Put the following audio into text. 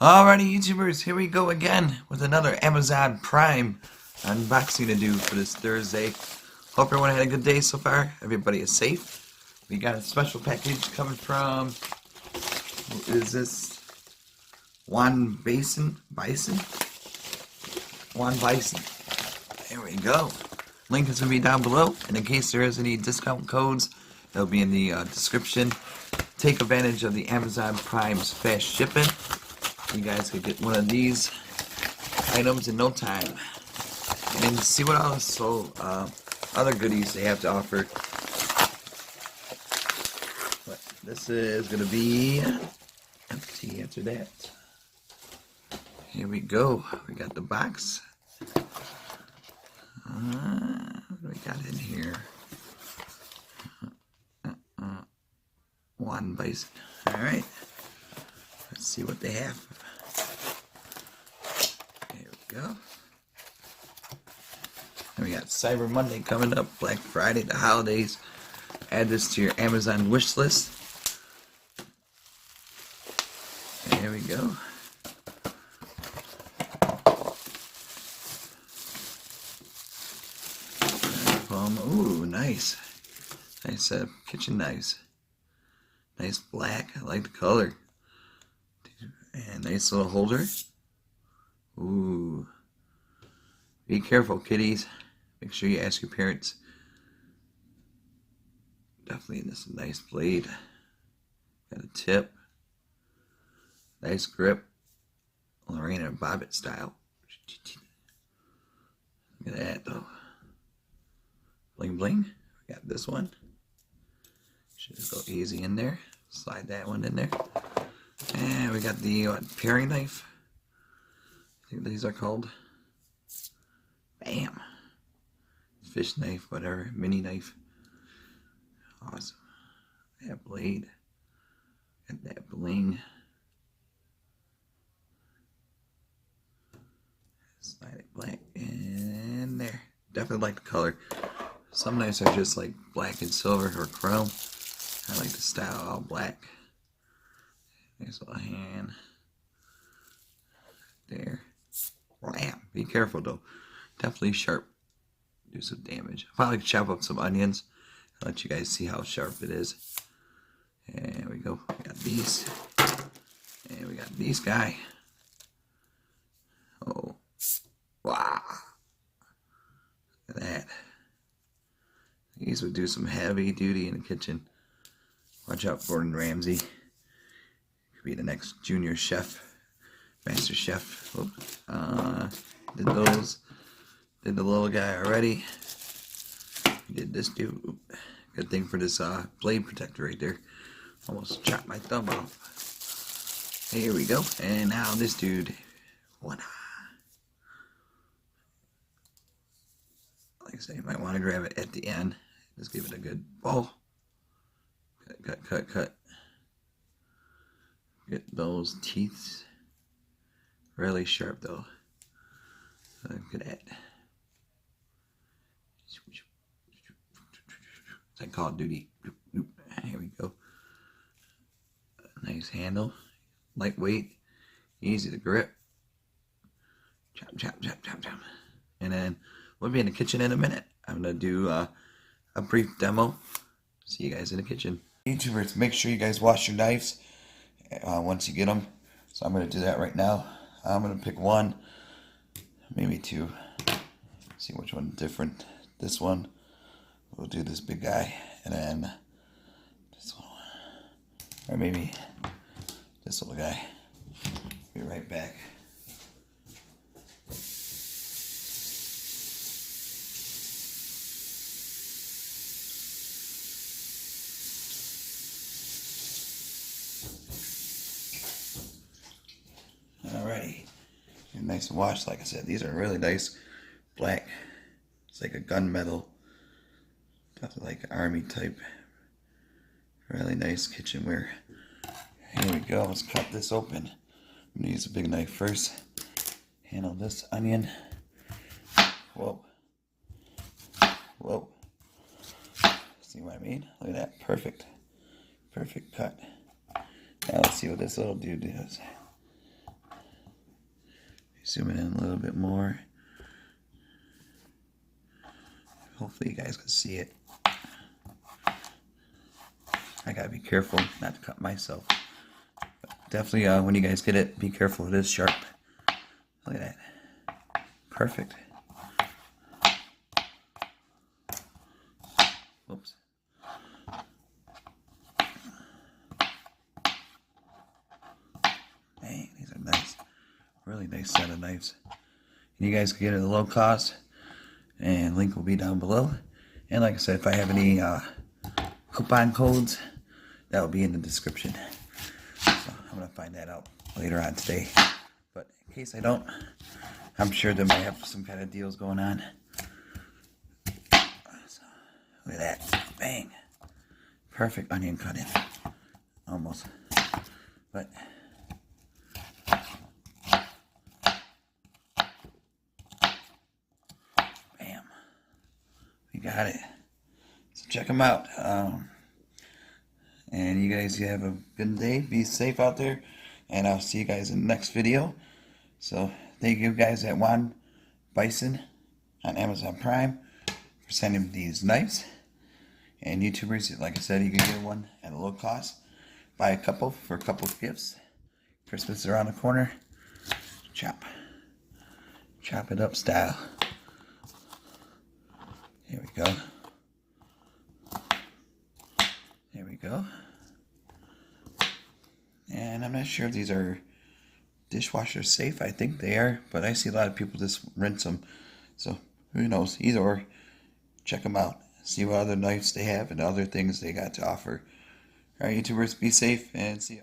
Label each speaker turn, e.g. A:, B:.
A: Alrighty, YouTubers, here we go again with another Amazon Prime unboxing to do for this Thursday. Hope everyone had a good day so far. Everybody is safe. We got a special package coming from, what is this? Wanbasion? Wanbasion. There we go. Link is going to be down below, and in case there is any discount codes, they'll be in the description. Take advantage of the Amazon Prime's fast shipping. You guys could get one of these items in no time. And see what else other goodies they have to offer. But this is going to be empty after that. Here we go. We got the box. What do we got in here? Wanbasion. Alright. Let's see what they have. There we go. And we got Cyber Monday coming up, Black Friday, the holidays. Add this to your Amazon wish list. There we go. Ooh, nice. Nice kitchen knives. Nice black. I like the color. And nice little holder. Ooh. Be careful, kiddies. Make sure you ask your parents. Definitely this nice blade. Got a tip. Nice grip. Lorena Bobbitt style. Look at that though. Bling bling. We got this one. Should just go easy in there. Slide that one in there. And we got the paring knife. I think these are called. Bam. Fish knife, whatever. Mini knife. Awesome. That blade. Got that bling. Slide it black in there. Definitely like the color. Some knives are just like black and silver or chrome. I like the style all black. Nice little hand. There. Blam. Be careful though. Definitely sharp. Do some damage. I'll probably chop up some onions. I'll let you guys see how sharp it is. And we go. We got these. And we got these guy. Oh. Wow. Look at that. These would do some heavy duty in the kitchen. Watch out for Gordon Ramsay. Could be the next junior chef. Master chef. Did those. Did the little guy already. Did this dude. Good thing for this blade protector right there. Almost chopped my thumb off. Here we go. And now this dude. What? Like I say, you might want to grab it at the end. Just give it a good pull. Cut. Get those teeth really sharp though. Look at that. It's like Call of Duty. Here we go. Nice handle. Lightweight. Easy to grip. Chop. And then we'll be in the kitchen in a minute. I'm going to do a brief demo. See you guys in the kitchen. YouTubers, make sure you guys wash your knives once you get them. So I'm going to do that right now. I'm going to pick one, maybe two. See which one's different. This one. We'll do this big guy. And then this one. Or maybe this little guy. Be right back. Alrighty, nice and washed. Like I said, these are really nice black. It's like a gunmetal, definitely like army type. Really nice kitchenware. Here we go. Let's cut this open. I'm gonna use a big knife first. Handle this onion. Whoa. See what I mean? Look at that. Perfect. Perfect cut. Now let's see what this little dude does. Zoom in a little bit more. Hopefully you guys can see it. I gotta be careful not to cut myself. But definitely when you guys get it, be careful, it is sharp. Look at that. Perfect. Whoops. Dang, these are nice. Really nice set of knives. And you guys can get it at a low cost. And link will be down below. And like I said, if I have any coupon codes, that will be in the description. So I'm going to find that out later on today. But in case I don't, I'm sure they might have some kind of deals going on. So, look at that. Bang. Perfect onion cutting. Almost. But bam. We got it. So check them out. And you guys have a good day. Be safe out there. And I'll see you guys in the next video. So thank you guys at Wanbasion on Amazon Prime for sending these knives. And YouTubers, like I said, you can get one at a low cost. Buy a couple for a couple of gifts. Christmas is around the corner. Chop. Chop it up style. Here we go. There we go. And I'm not sure if these are dishwasher safe. I think they are, but I see a lot of people just rinse them. So who knows? Either or, check them out. See what other knives they have and other things they got to offer. Alright, YouTubers, be safe and see ya.